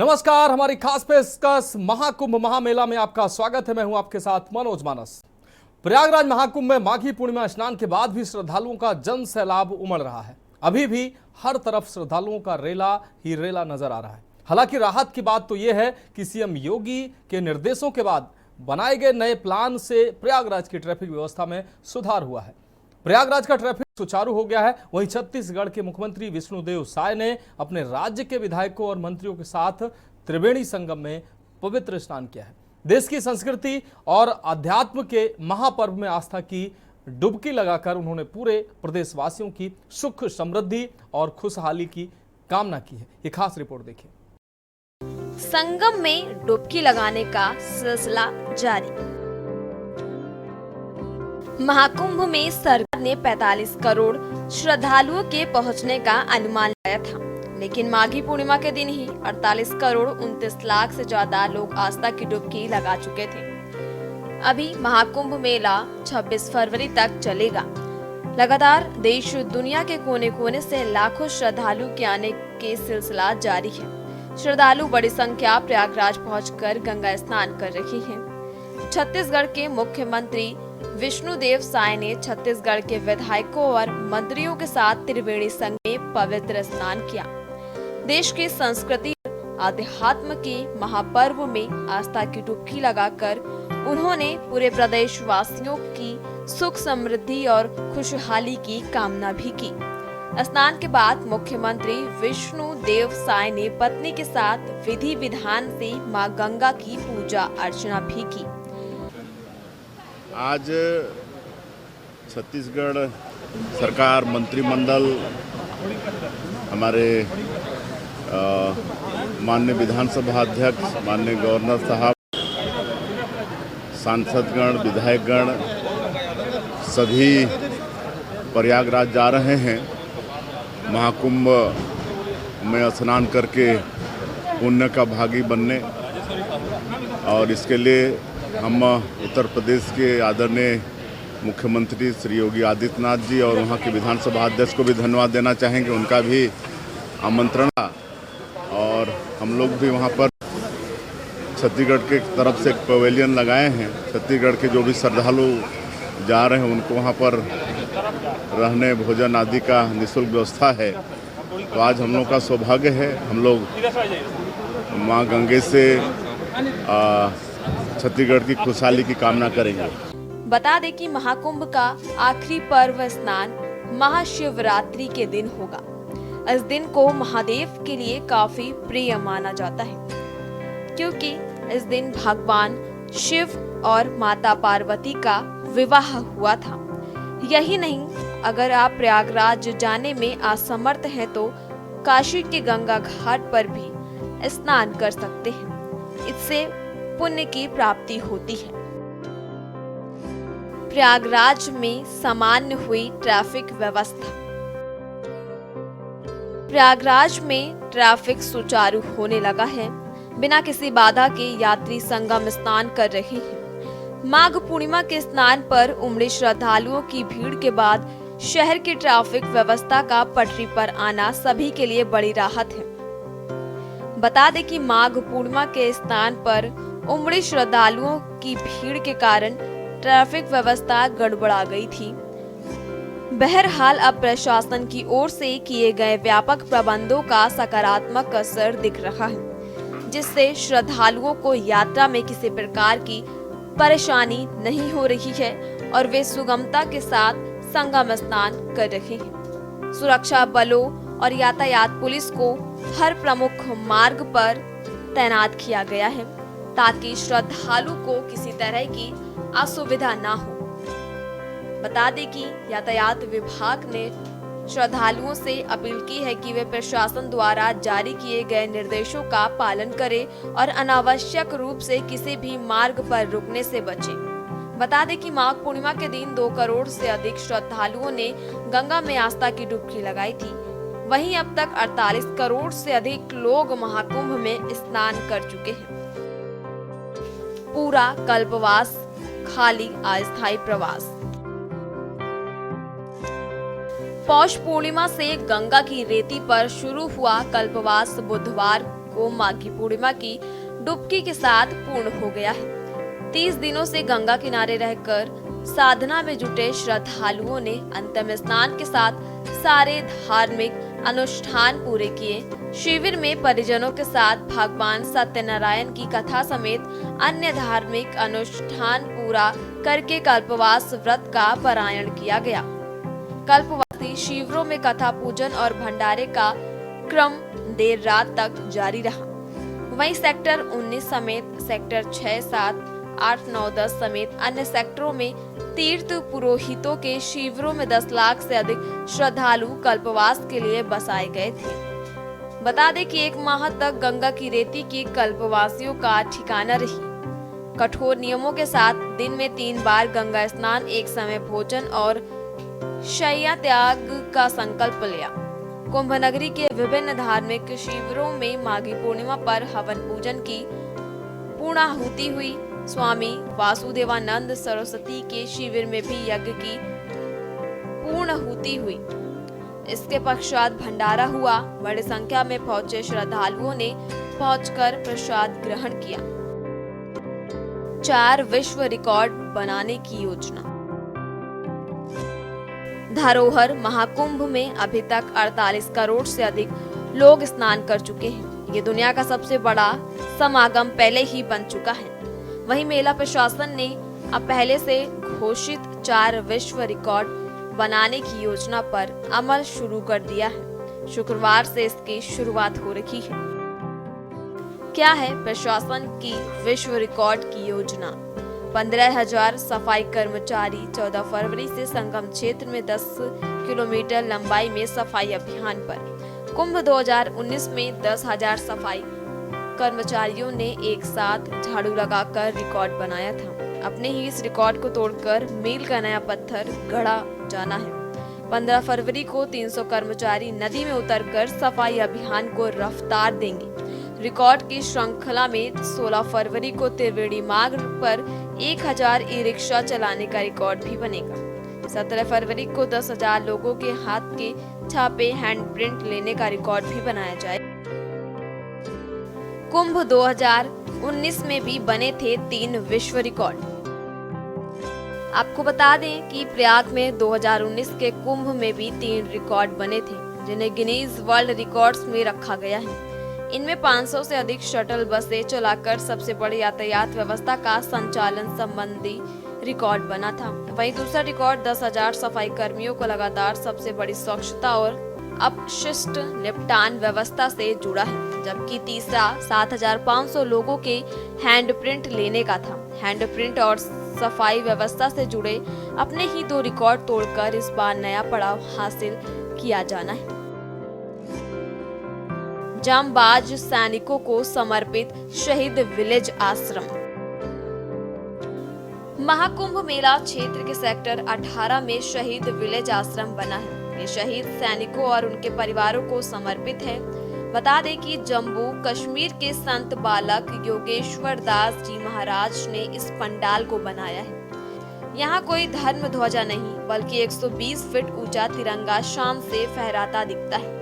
नमस्कार, हमारी खास पेशकश महाकुंभ महामेला में आपका स्वागत है। मैं हूं आपके साथ मनोज मानस। प्रयागराज महाकुंभ में माघी पूर्णिमा स्नान के बाद भी श्रद्धालुओं का जन सैलाब उमड़ रहा है। अभी भी हर तरफ श्रद्धालुओं का रेला ही रेला नजर आ रहा है। हालांकि राहत की बात तो यह है कि सीएम योगी के निर्देशों के बाद बनाए गए नए प्लान से प्रयागराज की ट्रैफिक व्यवस्था में सुधार हुआ है। प्रयागराज का ट्रैफिक सुचारू हो गया है। वहीं छत्तीसगढ़ के मुख्यमंत्री विष्णुदेव साय ने अपने राज्य के विधायकों और मंत्रियों के साथ त्रिवेणी संगम में पवित्र स्नान किया है। देश की संस्कृति और अध्यात्म के महापर्व में आस्था की डुबकी लगाकर उन्होंने पूरे प्रदेशवासियों की सुख समृद्धि और खुशहाली की कामना की है। ये खास रिपोर्ट देखिए। संगम में डुबकी लगाने का सिलसिला जारी। महाकुंभ में सरकार ने 45 करोड़ श्रद्धालुओं के पहुंचने का अनुमान लगाया था, लेकिन माघी पूर्णिमा के दिन ही 48 करोड़ 29 लाख से ज्यादा लोग आस्था की डुबकी लगा चुके थे। अभी महाकुंभ मेला 26 फरवरी तक चलेगा। लगातार देश दुनिया के कोने कोने से लाखों श्रद्धालु के आने के सिलसिला जारी है। श्रद्धालु बड़ी संख्या प्रयागराज पहुंचकर गंगा स्नान कर रही हैं। छत्तीसगढ़ के मुख्यमंत्री विष्णुदेव साय ने छत्तीसगढ़ के विधायकों और मंत्रियों के साथ त्रिवेणी संगम में पवित्र स्नान किया। देश की संस्कृति अध्यात्म के महापर्व में आस्था की डुबकी लगाकर उन्होंने पूरे प्रदेश वासियों की सुख समृद्धि और खुशहाली की कामना भी की। स्नान के बाद मुख्यमंत्री विष्णुदेव साय ने पत्नी के साथ विधि विधान से मां गंगा की पूजा अर्चना भी की। आज छत्तीसगढ़ सरकार मंत्रिमंडल हमारे माननीय विधानसभा अध्यक्ष, माननीय गवर्नर साहब, सांसदगण, विधायकगण सभी प्रयागराज जा रहे हैं महाकुंभ में स्नान करके पुण्य का भागी बनने। और इसके लिए हम उत्तर प्रदेश के आदरणीय मुख्यमंत्री श्री योगी आदित्यनाथ जी और वहाँ के विधानसभा अध्यक्ष को भी धन्यवाद देना चाहेंगे। उनका भी आमंत्रण और हम लोग भी वहाँ पर छत्तीसगढ़ के तरफ से एक पवेलियन लगाए हैं। छत्तीसगढ़ के जो भी श्रद्धालु जा रहे हैं उनको वहाँ पर रहने, भोजन आदि का निःशुल्क व्यवस्था है। तो आज हम लोग का सौभाग्य है, हम लोग माँ गंगे से छत्तीसगढ़ की खुशहाली की कामना करेंगे। बता दें कि महाकुंभ का आखिरी पर्व स्नान महाशिवरात्रि के दिन होगा। इस दिन को महादेव के लिए काफी प्रिय माना जाता है, क्योंकि इस दिन भगवान शिव और माता पार्वती का विवाह हुआ था। यही नहीं, अगर आप प्रयागराज जाने में असमर्थ हैं तो काशी के गंगा घाट पर भी स्नान कर सकते हैं। इससे पुण्य की प्राप्ति होती है। प्रयागराज में सामान्य हुई ट्रैफिक व्यवस्था। प्रयागराज में ट्रैफिक सुचारू होने लगा है। बिना किसी बाधा के यात्री संगम स्नान कर रहे हैं। माघ पूर्णिमा के स्नान पर उमड़ी श्रद्धालुओं की भीड़ के बाद शहर की ट्रैफिक व्यवस्था का पटरी पर आना सभी के लिए बड़ी राहत है। बता दें कि माघ पूर्णिमा के स्नान पर उमड़ी श्रद्धालुओं की भीड़ के कारण ट्रैफिक व्यवस्था गड़बड़ा गई थी। बहरहाल अब प्रशासन की ओर से किए गए व्यापक प्रबंधों का सकारात्मक असर दिख रहा है, जिससे श्रद्धालुओं को यात्रा में किसी प्रकार की परेशानी नहीं हो रही है और वे सुगमता के साथ संगम स्नान कर रहे हैं। सुरक्षा बलों और यातायात पुलिस को हर प्रमुख मार्ग पर तैनात किया गया है, ताकि श्रद्धालु को किसी तरह की असुविधा ना हो। बता दें कि यातायात विभाग ने श्रद्धालुओं से अपील की है कि वे प्रशासन द्वारा जारी किए गए निर्देशों का पालन करें और अनावश्यक रूप से किसी भी मार्ग पर रुकने से बचें। बता दें कि माघ पूर्णिमा के दिन 2 करोड़ से अधिक श्रद्धालुओं ने गंगा में आस्था की डुबकी लगाई थी। वहीं अब तक 48 करोड़ से अधिक लोग महाकुंभ में स्नान कर चुके हैं। पूरा कल्पवास खाली अस्थायी प्रवास। पौष पूर्णिमा से गंगा की रेती पर शुरू हुआ कल्पवास बुधवार को माघी पूर्णिमा की डुबकी के साथ पूर्ण हो गया है। 30 दिनों से गंगा किनारे रहकर साधना में जुटे श्रद्धालुओं ने अंतिम स्नान के साथ सारे धार्मिक अनुष्ठान पूरे किए। शिविर में परिजनों के साथ भगवान सत्यनारायण की कथा समेत अन्य धार्मिक अनुष्ठान पूरा करके कल्पवास व्रत का पारायण किया गया। कल्पवासी शिविरों में कथा पूजन और भंडारे का क्रम देर रात तक जारी रहा। वहीं सेक्टर 19 समेत सेक्टर 6, 7, 8, 9, 10 समेत अन्य सेक्टरों में तीर्थ पुरोहितों के शिविरों में 10 लाख से अधिक श्रद्धालु कल्पवास के लिए बसाए गए थे। बता दें कि 1 माह तक गंगा की रेती की कल्पवासियों का ठिकाना रही। कठोर नियमों के साथ दिन में 3 बार गंगा स्नान, एक समय भोजन और शय्या त्याग का संकल्प लिया। कुंभ नगरी के विभिन्न धार्मिक शिविरों में माघी पूर्णिमा पर हवन पूजन की पूर्णाहुति हुई। स्वामी वासुदेवानंद सरस्वती के शिविर में भी यज्ञ की पूर्णाहुति हुई। इसके पश्चात भंडारा हुआ। बड़ी संख्या में पहुंचे श्रद्धालुओं ने पहुंचकर प्रसाद ग्रहण किया। 4 विश्व रिकॉर्ड बनाने की योजना। धरोहर महाकुंभ में अभी तक 48 करोड़ से अधिक लोग स्नान कर चुके हैं। ये दुनिया का सबसे बड़ा समागम पहले ही बन चुका है। वहीं मेला प्रशासन ने अब पहले से घोषित 4 विश्व रिकॉर्ड बनाने की योजना पर अमल शुरू कर दिया है। शुक्रवार से इसकी शुरुआत हो रही है। क्या है प्रशासन की विश्व रिकॉर्ड की योजना? 15,000 सफाई कर्मचारी 14 फरवरी से संगम क्षेत्र में 10 किलोमीटर लंबाई में सफाई अभियान पर। कुंभ 2019 में 10,000 सफाई कर्मचारियों ने एक साथ झाड़ू लगाकर रिकॉर्ड बनाया था। अपने ही इस रिकॉर्ड को तोड़कर मील का नया पत्थर गढ़ा जाना है। 15 फरवरी को 300 कर्मचारी नदी में उतरकर सफाई अभियान को रफ्तार देंगे। रिकॉर्ड की श्रृंखला में 16 फरवरी को त्रिवेणी मार्ग पर 1000 ई रिक्शा चलाने का रिकॉर्ड भी बनेगा। 17 फरवरी को 10,000 लोगों के हाथ के छापे हैंड प्रिंट लेने का रिकॉर्ड भी बनाया जाए। कुंभ 2019 में भी बने थे 3 विश्व रिकॉर्ड। आपको बता दें कि प्रयाग में 2019 के कुंभ में भी 3 रिकॉर्ड बने थे, जिन्हें गिनीज वर्ल्ड रिकॉर्ड्स में रखा गया है। इनमें 500 से अधिक शटल बसें चलाकर सबसे बड़ी यातायात व्यवस्था का संचालन संबंधी रिकॉर्ड बना था। वहीं दूसरा रिकॉर्ड 10,000 सफाई कर्मियों को लगातार सबसे बड़ी स्वच्छता और अपशिष्ट निपटान व्यवस्था से जुड़ा है, जबकि तीसरा 7,500 लोगों के हैंड प्रिंट लेने का था। हैंड प्रिंट और सफाई व्यवस्था से जुड़े अपने ही 2 रिकॉर्ड तोड़कर इस बार नया पड़ाव हासिल किया जाना है। जांबाज सैनिकों को समर्पित शहीद विलेज आश्रम। महाकुंभ मेला क्षेत्र के सेक्टर 18 में शहीद विलेज आश्रम बना है। ये शहीद सैनिकों और उनके परिवारों को समर्पित है। बता दें कि जम्मू कश्मीर के संत बालक योगेश्वर दास जी महाराज ने इस पंडाल को बनाया है। यहाँ कोई धर्म ध्वजा नहीं, बल्कि 120 फीट ऊंचा तिरंगा शान से फहराता दिखता है।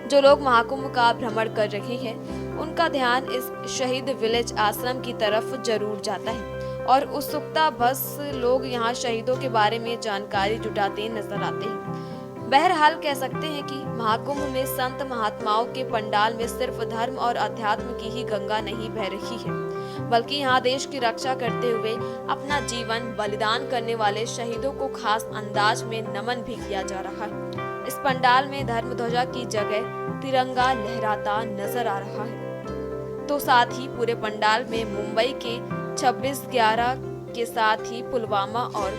जो लोग महाकुंभ का भ्रमण कर रहे हैं, उनका ध्यान इस शहीद विलेज आश्रम की तरफ जरूर जाता है और उत्सुकता बस लोग यहाँ शहीदों के बारे में जानकारी जुटाते नजर आते हैं। बहरहाल कह सकते हैं कि महाकुंभ में संत महात्माओं के पंडाल में सिर्फ धर्म और अध्यात्म की ही गंगा नहीं बह रही है, बल्कि यहाँ देश की रक्षा करते हुए अपना जीवन बलिदान करने वाले शहीदों को खास अंदाज में नमन भी किया जा रहा है। इस पंडाल में धर्म ध्वजा की जगह तिरंगा लहराता नजर आ रहा है। तो साथ ही पूरे पंडाल में मुंबई के 26/11 के साथ ही पुलवामा और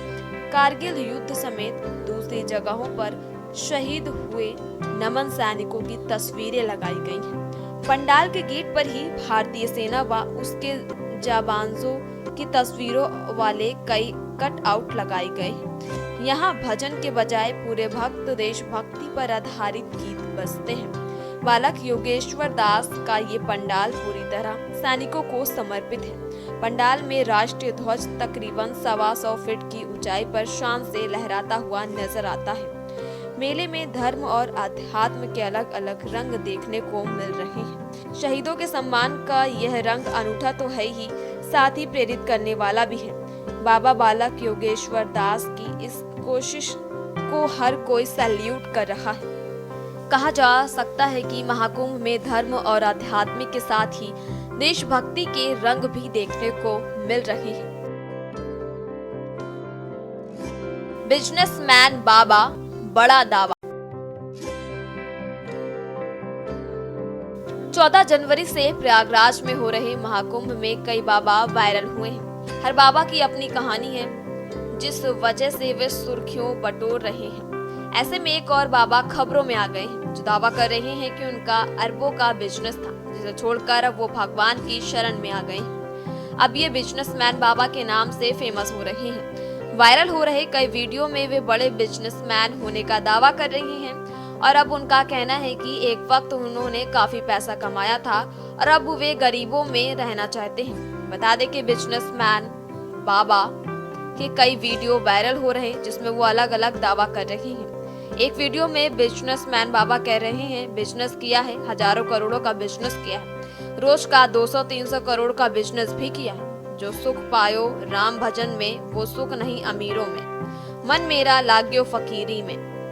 कारगिल युद्ध समेत दूसरी जगहों पर शहीद हुए नमन सैनिकों की तस्वीरें लगाई गई हैं। पंडाल के गेट पर ही भारतीय सेना व उसके जाबांजों की तस्वीरों वाले कई कट आउट लगाए गए हैं। यहाँ भजन के बजाय पूरे भक्त देशभक्ति पर आधारित गीत बजते हैं। बालक योगेश्वर दास का ये पंडाल पूरी तरह सैनिकों को समर्पित है। पंडाल में राष्ट्रीय ध्वज तकरीबन 125 फीट की ऊंचाई पर शान से लहराता हुआ नजर आता है। मेले में धर्म और अध्यात्म के अलग अलग रंग देखने को मिल रहे हैं। शहीदों के सम्मान का यह रंग अनूठा तो है ही, साथ ही प्रेरित करने वाला भी है। बाबा बालक योगेश्वर दास की इस कोशिश को हर कोई सैल्यूट कर रहा है। कहा जा सकता है कि महाकुंभ में धर्म और आध्यात्मिक के साथ ही देशभक्ति के रंग भी देखने को मिल रहे हैं। बिजनेसमैन बाबा, बड़ा दावा। 14 जनवरी से प्रयागराज में हो रहे महाकुंभ में कई बाबा वायरल हुए हैं। हर बाबा की अपनी कहानी है, जिस वजह से वे सुर्खियों बटोर रहे हैं। ऐसे में एक और बाबा खबरों में आ गए हैं, जो दावा कर रहे हैं कि उनका अरबों का बिजनेस था, जिसे छोड़कर अब वो भगवान की शरण में आ गए हैं। अब ये बिजनेसमैन बाबा के नाम से फेमस हो रहे हैं। वायरल हो रहे कई वीडियो में वे बड़े बिजनेसमैन होने का दावा कर रहे हैं और अब उनका कहना है कि एक वक्त उन्होंने काफी पैसा कमाया था और अब वे गरीबों में रहना चाहते हैं। बता दें कि बिजनेसमैन बाबा के कई वीडियो वायरल हो रहे हैं, जिसमें वो अलग अलग दावा कर रहे हैं। एक वीडियो में बिजनेसमैन बाबा कह रहे हैं, बिजनेस किया है, हजारों करोड़ों का बिजनेस किया है, रोज का 200-300 करोड़ का बिजनेस भी किया है। जो सुख पायो राम भजन में, वो सुख नहीं अमीरों में। मन मेरा लाग्यो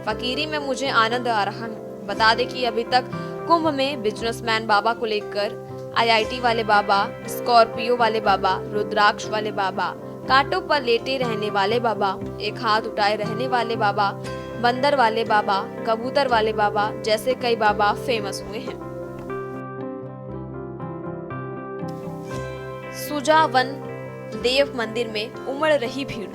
फकीरी में मुझे आनंद आ रहा है। बता दें कि अभी तक कुंभ में बिजनेसमैन बाबा को लेकर IIT वाले बाबा, स्कॉर्पियो वाले बाबा, रुद्राक्ष वाले बाबा, कांटों पर लेटे रहने वाले बाबा, एक हाथ उठाए रहने वाले बाबा, बंदर वाले बाबा, कबूतर वाले बाबा जैसे कई बाबा फेमस हुए हैं। सुजावन देव मंदिर में उमड़ रही भीड़।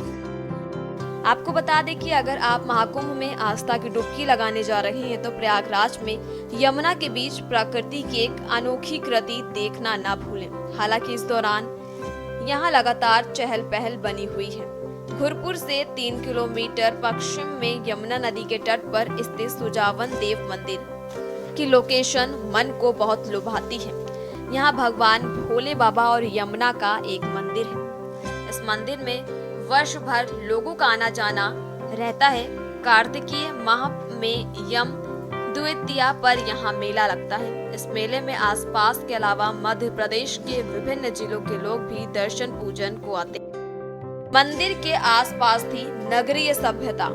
आपको बता दें कि अगर आप महाकुंभ में आस्था की डुबकी लगाने जा रहे हैं तो प्रयागराज में यमुना के बीच प्रकृति की एक अनोखी कृति देखना ना भूलें। हालांकि इस दौरान यहाँ लगातार चहल पहल बनी हुई है। घुरपुर से 3 किलोमीटर पश्चिम में यमुना नदी के तट पर स्थित सुजावन देव मंदिर की लोकेशन मन को बहुत लुभाती है। यहाँ भगवान भोले बाबा और यमुना का एक मंदिर है। इस मंदिर में वर्ष भर लोगों का आना जाना रहता है। कार्तिकीय माह में यम द्वितीया पर यहाँ मेला लगता है। इस मेले में आसपास के अलावा मध्य प्रदेश के विभिन्न जिलों के लोग भी दर्शन पूजन को आते हैं। मंदिर के आसपास थी नगरीय सभ्यता।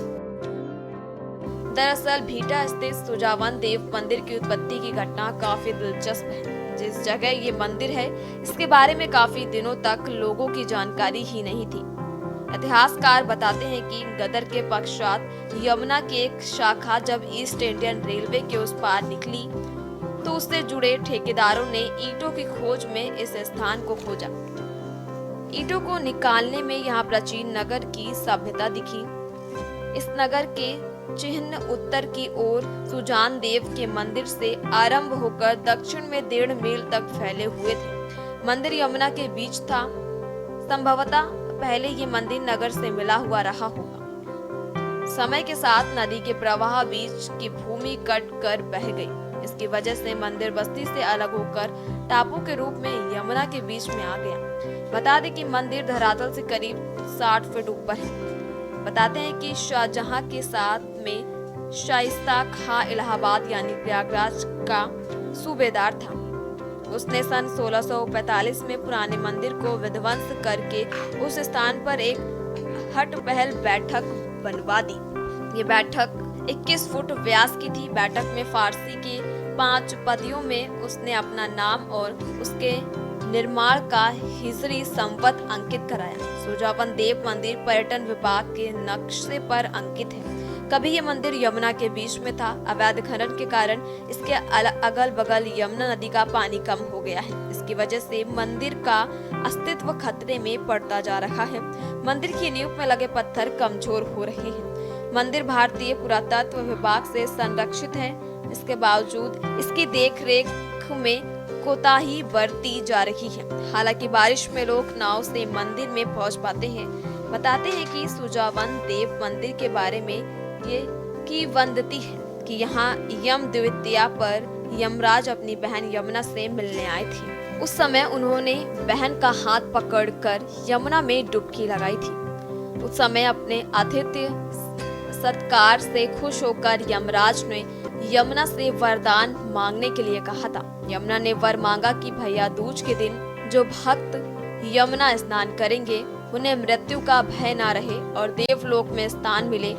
दरअसल भीटा स्थित सुजावन देव मंदिर की उत्पत्ति की घटना काफी दिलचस्प है। जिस जगह ये मंदिर है, इसके बारे में काफी दिनों तक लोगों की जानकारी ही नहीं थी। इतिहासकार बताते हैं कि गदर के पश्चात यमुना की एक शाखा जब ईस्ट इंडियन रेलवे के उस पार निकली तो उससे जुड़े ठेकेदारों ने ईंटों की खोज में इस स्थान को खोजा। ईंटों को निकालने में यहाँ प्राचीन नगर की सभ्यता दिखी। इस नगर के चिन्ह उत्तर की ओर सुजान देव के मंदिर से आरंभ होकर दक्षिण में 1.5 मील तक फैले हुए थे। मंदिर यमुना के बीच था। संभवतः पहले ये मंदिर नगर से मिला हुआ रहा होगा। समय के साथ नदी के प्रवाह बीच की भूमि कट कर बह गई। इसकी वजह से मंदिर बस्ती से अलग होकर टापू के रूप में यमुना के बीच में आ गया। बता दें कि मंदिर धरातल से करीब 60 फीट ऊपर है। बताते हैं कि शाहजहां के साथ में शाइस्ता खां इलाहाबाद यानी प्रयागराज का सूबेदार था। उसने सन 1645 में पुराने मंदिर को विध्वंस करके उस स्थान पर एक हट पहल बैठक बनवा दी। ये बैठक 21 फुट व्यास की थी। बैठक में फारसी के 5 पदियों में उसने अपना नाम और उसके निर्माण का हिजरी संवत अंकित कराया। सुजावन देव मंदिर पर्यटन विभाग के नक्शे पर अंकित है। कभी ये मंदिर यमुना के बीच में था। अवैध खनन के कारण इसके अगल बगल यमुना नदी का पानी कम हो गया है। इसकी वजह से मंदिर का अस्तित्व खतरे में पड़ता जा रहा है। मंदिर की नींव में लगे पत्थर कमजोर हो रहे हैं। मंदिर भारतीय पुरातत्व विभाग से संरक्षित है। इसके बावजूद इसकी देखरेख में कोताही बरती जा रही है। हालांकि बारिश में लोग नाव से मंदिर में पहुंच पाते हैं। बताते हैं कि सुजावन देव मंदिर के बारे में ये किंवदंती है कि यहाँ यम द्वितीया पर यमराज अपनी बहन यमुना से मिलने आए थे। उस समय उन्होंने बहन का हाथ पकड़कर यमुना में डुबकी लगाई थी। उस समय अपने आतिथ्य सत्कार से खुश होकर यमराज ने यमुना से वरदान मांगने के लिए कहा था। यमुना ने वर मांगा कि भैया दूज के दिन जो भक्त यमुना स्नान करेंगे उन्हें मृत्यु का भय ना रहे और देवलोक में स्थान मिले।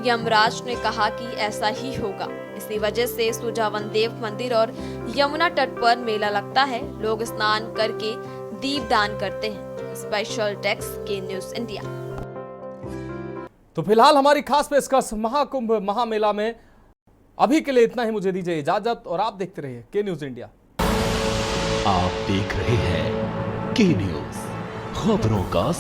यमराज ने कहा कि ऐसा ही होगा। इसी वजह से सुजावन देव मंदिर और यमुना तट पर मेला लगता है। लोग स्नान करके दीपदान करते हैं। स्पेशल डेस्क के न्यूज़ इंडिया। तो फिलहाल हमारी खास पेशकश महाकुंभ महामेला में अभी के लिए इतना ही। मुझे दीजिए इजाजत और आप देखते रहिए के न्यूज़ इंडिया। आप देख रहे हैं के न्यूज़, खबरों का